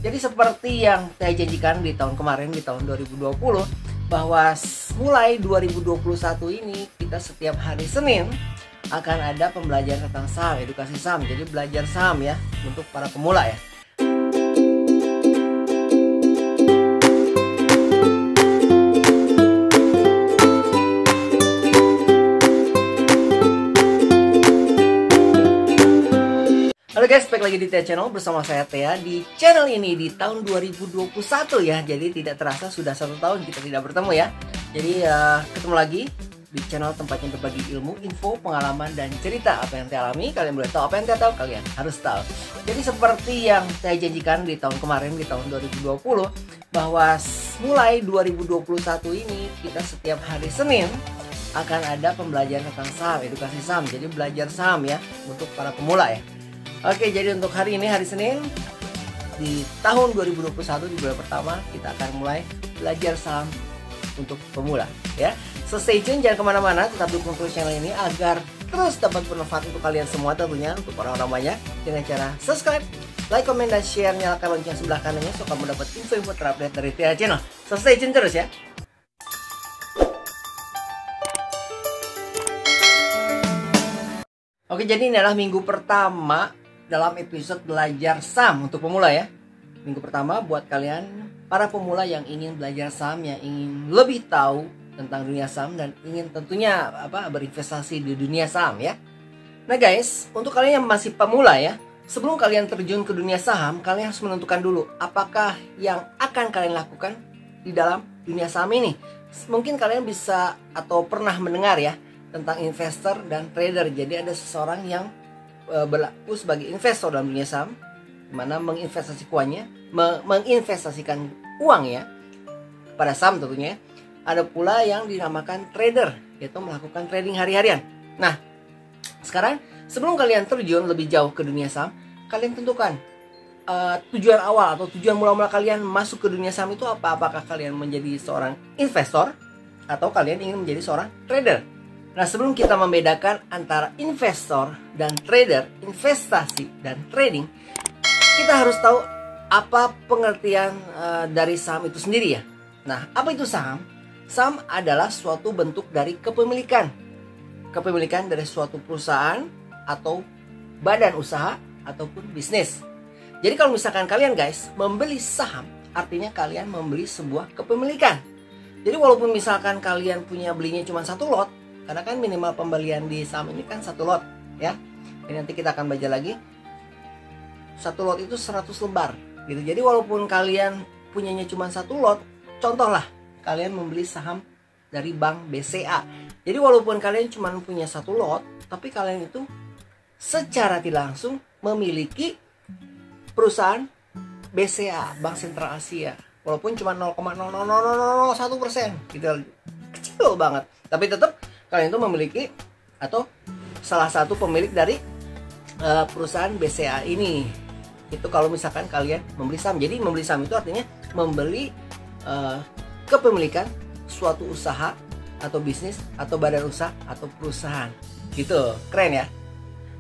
Jadi seperti yang saya janjikan di tahun kemarin, di tahun 2020, bahwa mulai 2021 ini kita setiap hari Senin akan ada pembelajaran tentang saham, edukasi saham. Jadi belajar saham ya untuk para pemula ya. Halo guys, balik lagi di Tia Channel bersama saya Tia. Di channel ini di tahun 2021 ya. Jadi tidak terasa sudah 1 tahun kita tidak bertemu ya. Jadi ketemu lagi di channel tempatnya berbagi ilmu, info, pengalaman, dan cerita apa yang Tia alami. Kalian boleh tahu apa yang Tia tahu, kalian harus tahu. Jadi seperti yang saya janjikan di tahun kemarin, di tahun 2020, bahwa mulai 2021 ini kita setiap hari Senin akan ada pembelajaran tentang saham, edukasi saham. Jadi belajar saham ya untuk para pemula ya. Oke, jadi untuk hari ini, hari Senin di tahun 2021, di bulan pertama, kita akan mulai belajar saham untuk pemula ya. So stay tune, jangan kemana-mana, tetap dukung terus channel ini agar terus dapat bermanfaat untuk kalian semua, tentunya untuk orang-orang banyak, dengan cara subscribe, like, comment, dan share. Nyalakan lonceng sebelah kanannya so kamu dapat info-info terupdate dari Tia Channel. So stay tune terus ya. Oke, jadi ini adalah minggu pertama dalam episode belajar saham untuk pemula ya. Minggu pertama buat kalian para pemula yang ingin belajar saham, yang ingin lebih tahu tentang dunia saham dan ingin tentunya berinvestasi di dunia saham ya. Nah guys, untuk kalian yang masih pemula ya, sebelum kalian terjun ke dunia saham, kalian harus menentukan dulu apakah yang akan kalian lakukan di dalam dunia saham ini. Mungkin kalian bisa atau pernah mendengar ya tentang investor dan trader. Jadi ada seseorang yang berlaku sebagai investor dalam dunia saham, di mana menginvestasikan uangnya pada saham tentunya. Ada pula yang dinamakan trader, yaitu melakukan trading hari-harian. Nah, sekarang sebelum kalian terjun lebih jauh ke dunia saham, kalian tentukan tujuan awal atau tujuan mula-mula kalian masuk ke dunia saham itu apa? Apakah kalian menjadi seorang investor atau kalian ingin menjadi seorang trader? Nah, sebelum kita membedakan antara investor dan trader, investasi dan trading, kita harus tahu apa pengertian dari saham itu sendiri ya. Nah, apa itu saham? Saham adalah suatu bentuk dari kepemilikan. Kepemilikan dari suatu perusahaan atau badan usaha ataupun bisnis. Jadi kalau misalkan kalian guys membeli saham, artinya kalian membeli sebuah kepemilikan. Jadi walaupun misalkan kalian belinya cuma 1 lot, karena kan minimal pembelian di saham ini kan 1 lot ya. Ini nanti kita akan baca lagi. 1 lot itu 100 lembar gitu. Jadi walaupun kalian punyanya cuma 1 lot, contohlah kalian membeli saham dari Bank BCA. Jadi walaupun kalian cuma punya 1 lot, tapi kalian itu secara tidak langsung memiliki perusahaan BCA, Bank Sentral Asia. Walaupun cuma 0,00001% gitu, kecil banget. Tapi tetap kalian itu memiliki atau salah satu pemilik dari perusahaan BCA ini. Itu kalau misalkan kalian membeli saham. Jadi membeli saham itu artinya membeli kepemilikan suatu usaha atau bisnis atau badan usaha atau perusahaan. Gitu, keren ya.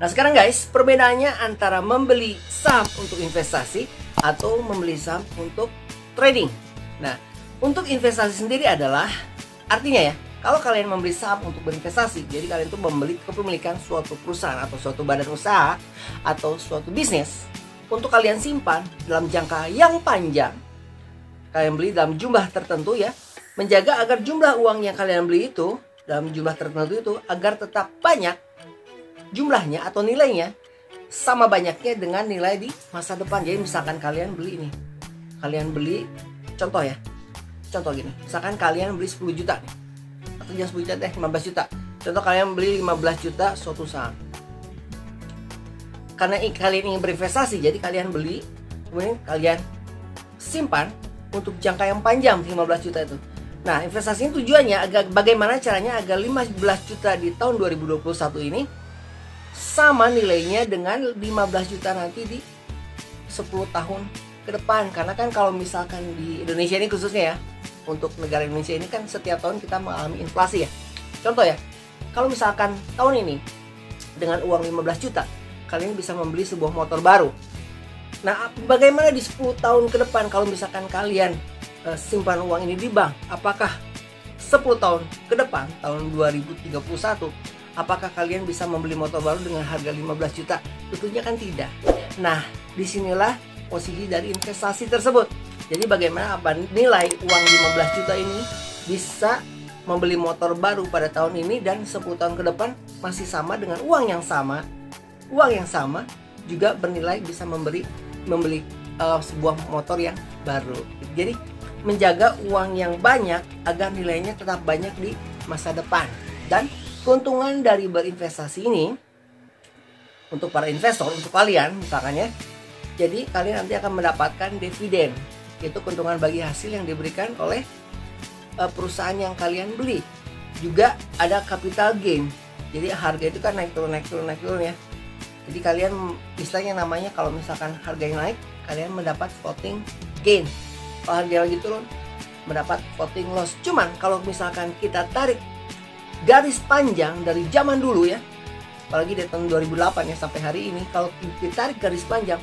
Nah sekarang guys, perbedaannya antara membeli saham untuk investasi atau membeli saham untuk trading. Nah, untuk investasi sendiri adalah artinya ya, kalau kalian membeli saham untuk berinvestasi, jadi kalian itu membeli kepemilikan suatu perusahaan atau suatu badan usaha atau suatu bisnis untuk kalian simpan dalam jangka yang panjang. Kalian beli dalam jumlah tertentu ya, menjaga agar jumlah uang yang kalian beli itu dalam jumlah tertentu itu agar tetap banyak jumlahnya atau nilainya sama banyaknya dengan nilai di masa depan. Jadi misalkan kalian beli ini, kalian beli contoh ya, contoh gini, misalkan kalian beli 10 juta nih, atau jangan 10 juta deh, 15 juta. Contoh kalian beli 15 juta suatu saham. Karena kalian ingin berinvestasi, jadi kalian beli, kemudian kalian simpan untuk jangka yang panjang 15 juta itu. Nah, investasi ini tujuannya bagaimana caranya agar 15 juta di tahun 2021 ini sama nilainya dengan 15 juta nanti di 10 tahun ke depan. Karena kan kalau misalkan di Indonesia ini khususnya ya, untuk negara Indonesia ini kan setiap tahun kita mengalami inflasi ya. Contoh ya, kalau misalkan tahun ini dengan uang 15 juta kalian bisa membeli sebuah motor baru. Nah, bagaimana di 10 tahun ke depan kalau misalkan kalian simpan uang ini di bank? Apakah 10 tahun ke depan, tahun 2031, apakah kalian bisa membeli motor baru dengan harga 15 juta? Tentunya kan tidak. Nah, disinilah posisi dari investasi tersebut. Jadi bagaimana nilai uang 15 juta ini bisa membeli motor baru pada tahun ini, dan 10 tahun ke depan masih sama dengan uang yang sama. Uang yang sama juga bernilai bisa membeli sebuah motor yang baru. Jadi menjaga uang yang banyak agar nilainya tetap banyak di masa depan. Dan keuntungan dari berinvestasi ini untuk para investor, untuk kalian misalkan ya, jadi kalian nanti akan mendapatkan dividen, yaitu keuntungan bagi hasil yang diberikan oleh perusahaan yang kalian beli. Juga ada capital gain, jadi harga itu kan naik turun ya. Jadi kalian istilahnya namanya, kalau misalkan harga yang naik, kalian mendapat floating gain. Kalau harga lagi turun, mendapat floating loss. Cuman kalau misalkan kita tarik garis panjang dari zaman dulu ya, apalagi dari tahun 2008 ya sampai hari ini, kalau ditarik garis panjang,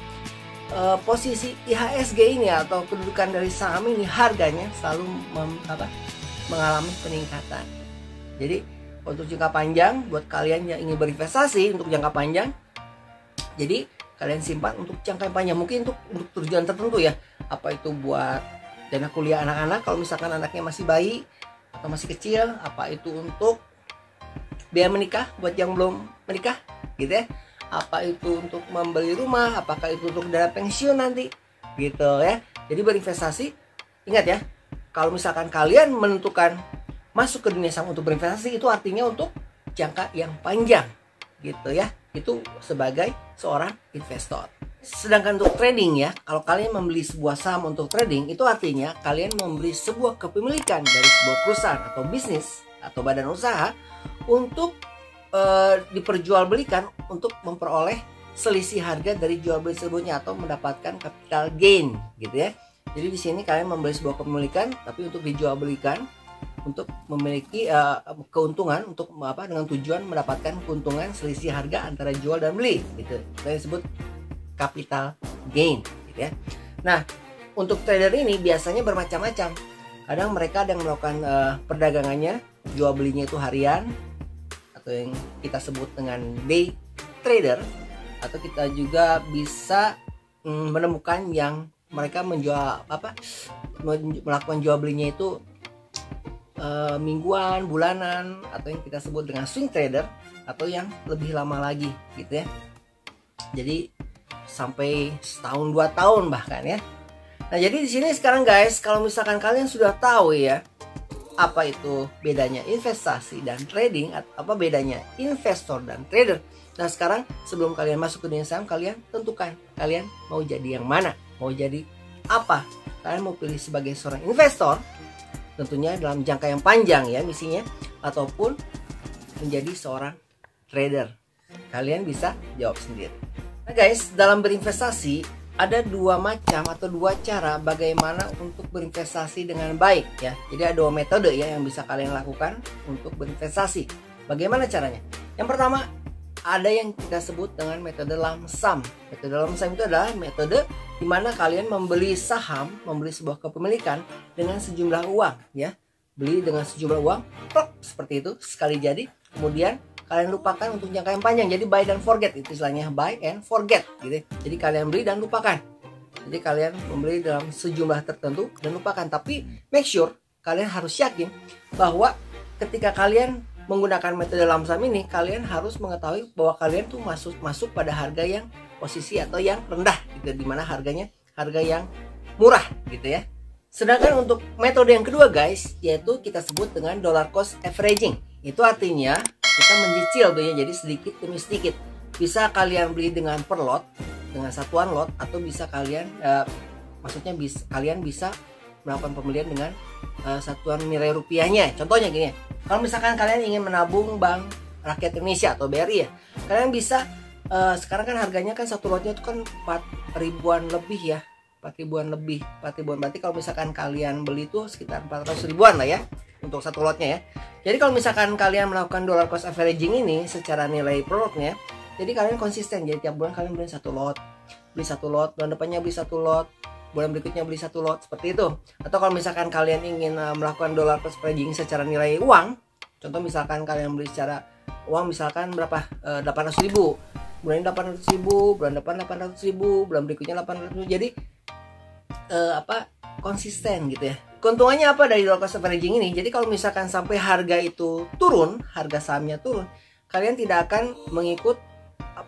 posisi IHSG ini atau kedudukan dari saham ini harganya selalu mengalami peningkatan. Jadi untuk jangka panjang, buat kalian yang ingin berinvestasi untuk jangka panjang, jadi kalian simpan untuk jangka panjang, mungkin untuk tujuan tertentu ya. Apa itu buat dana kuliah anak-anak kalau misalkan anaknya masih bayi atau masih kecil, apa itu untuk biaya menikah buat yang belum menikah gitu ya. Apa itu untuk membeli rumah, apakah itu untuk dana pensiun nanti gitu ya. Jadi berinvestasi, ingat ya, kalau misalkan kalian menentukan masuk ke dunia saham untuk berinvestasi, itu artinya untuk jangka yang panjang gitu ya. Itu sebagai seorang investor. Sedangkan untuk trading ya, kalau kalian membeli sebuah saham untuk trading, itu artinya kalian membeli sebuah kepemilikan dari sebuah perusahaan atau bisnis atau badan usaha untuk diperjualbelikan untuk memperoleh selisih harga dari jual beli tersebutnya atau mendapatkan capital gain gitu ya. Jadi di sini kalian membeli sebuah kepemilikan tapi untuk dijual belikan untuk memiliki keuntungan, untuk dengan tujuan mendapatkan keuntungan selisih harga antara jual dan beli gitu. Kita disebut capital gain gitu ya. Nah, untuk trader ini biasanya bermacam-macam. Kadang mereka ada yang melakukan perdagangannya, jual belinya itu harian atau yang kita sebut dengan day trader, atau kita juga bisa menemukan yang mereka melakukan jual belinya itu mingguan, bulanan, atau yang kita sebut dengan swing trader, atau yang lebih lama lagi gitu ya. Jadi sampai setahun 2 tahun bahkan ya. Nah, jadi di sini sekarang guys, kalau misalkan kalian sudah tahu ya apa itu bedanya investasi dan trading, apa bedanya investor dan trader. Nah, sekarang sebelum kalian masuk ke dunia saham, kalian tentukan kalian mau jadi yang mana, mau jadi apa. Kalian mau pilih sebagai seorang investor, tentunya dalam jangka yang panjang ya misinya, ataupun menjadi seorang trader. Kalian bisa jawab sendiri. Nah guys, dalam berinvestasi ada 2 macam atau 2 cara bagaimana untuk berinvestasi dengan baik ya. Jadi ada 2 metode ya yang bisa kalian lakukan untuk berinvestasi. Bagaimana caranya? Yang pertama, ada yang kita sebut dengan metode lump sum. Metode lump sum itu adalah metode di mana kalian membeli saham, membeli sebuah kepemilikan dengan sejumlah uang ya. Beli dengan sejumlah uang, seperti itu sekali jadi, kemudian kalian lupakan untuk jangka yang panjang. Jadi buy dan forget, itu istilahnya buy and forget gitu. Jadi kalian beli dan lupakan. Jadi kalian membeli dalam sejumlah tertentu dan lupakan. Tapi make sure kalian harus yakin bahwa ketika kalian menggunakan metode lump sum ini, kalian harus mengetahui bahwa kalian tuh masuk pada harga yang posisi atau yang rendah gitu, dimana harganya harga yang murah gitu ya. Sedangkan untuk metode yang kedua guys, yaitu kita sebut dengan dollar cost averaging. Itu artinya kita mencicil tuh ya, jadi sedikit demi sedikit. Bisa kalian beli dengan per lot, dengan satuan lot, atau bisa kalian kalian bisa melakukan pembelian dengan satuan nilai rupiahnya. Contohnya gini ya, kalau misalkan kalian ingin menabung Bank Rakyat Indonesia atau BRI ya, kalian bisa sekarang kan harganya kan satu lotnya itu kan 4 ribuan lebih ya, 4 ribuan lebih, 4 ribuan, berarti kalau misalkan kalian beli itu sekitar 400 ribuan lah ya untuk satu lotnya ya. Jadi kalau misalkan kalian melakukan dollar cost averaging ini secara nilai per lotnya, jadi kalian konsisten, jadi tiap bulan kalian beli satu lot. beli 1 lot, bulan depannya beli 1 lot, bulan berikutnya beli 1 lot, seperti itu. Atau kalau misalkan kalian ingin melakukan dollar cost averaging secara nilai uang, contoh misalkan kalian beli secara uang misalkan berapa, 800.000, bulan ini 800.000, bulan depan 800.000, bulan berikutnya 800.000, jadi konsisten gitu ya. Keuntungannya apa dari dollar cost averaging ini? Jadi kalau misalkan sampai harga itu turun, harga sahamnya turun, kalian tidak akan mengikut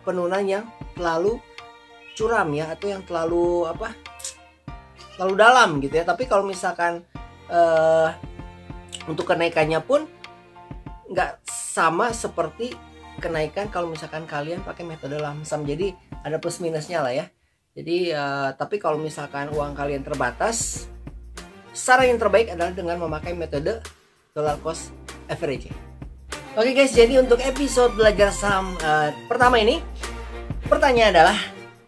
penurunan yang terlalu curam ya, atau yang terlalu dalam gitu ya. Tapi kalau misalkan untuk kenaikannya pun nggak sama seperti kenaikan kalau misalkan kalian pakai metode lump sum. Jadi ada plus minusnya lah ya. Jadi tapi kalau misalkan uang kalian terbatas, cara yang terbaik adalah dengan memakai metode dollar cost averaging. Oke guys, jadi untuk episode belajar saham pertama ini, pertanyaan adalah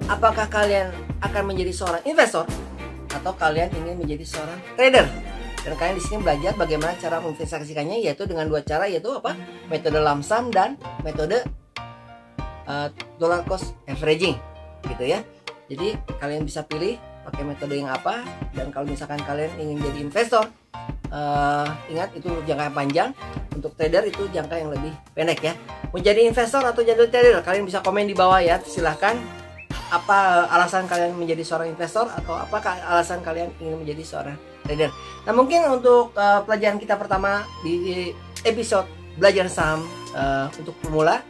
apakah kalian akan menjadi seorang investor atau kalian ingin menjadi seorang trader? Dan kalian di sini belajar bagaimana cara menginvestasikannya, yaitu dengan 2 cara, yaitu metode lump sum dan metode dollar cost averaging gitu ya. Jadi kalian bisa pilih pakai metode yang apa. Dan kalau misalkan kalian ingin jadi investor, ingat itu jangka panjang. Untuk trader itu jangka yang lebih pendek ya. Mau jadi investor atau jadi trader, kalian bisa komen di bawah ya. Silahkan, apa alasan kalian menjadi seorang investor, atau apakah alasan kalian ingin menjadi seorang trader. Nah mungkin untuk pelajaran kita pertama di episode belajar saham untuk pemula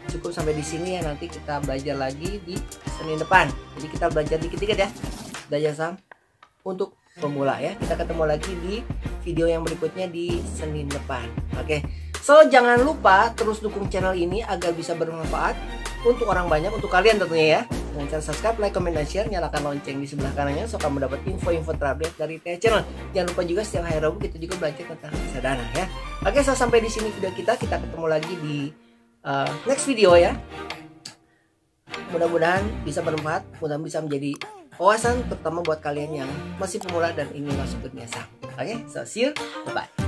cukup sampai di sini ya. Nanti kita belajar lagi di Senin depan. Jadi kita belajar dikit-dikit ya, belajar saham untuk pemula ya. Kita ketemu lagi di video yang berikutnya di Senin depan. Oke. So jangan lupa terus dukung channel ini agar bisa bermanfaat untuk orang banyak, untuk kalian tentunya ya. Dengan cara subscribe, like, comment, dan share. Nyalakan lonceng di sebelah kanannya so kamu dapat info-info terupdate dari TH Channel. Jangan lupa juga setiap hari Rabu kita juga belajar tentang reksadana ya. Oke, so sampai di sini video kita. Kita ketemu lagi di next video ya. Mudah-mudahan bisa bermanfaat, mudah-mudahan bisa menjadi wawasan terutama buat kalian yang masih pemula dan ingin masuk ke dunia saham. Oke, so see you, bye.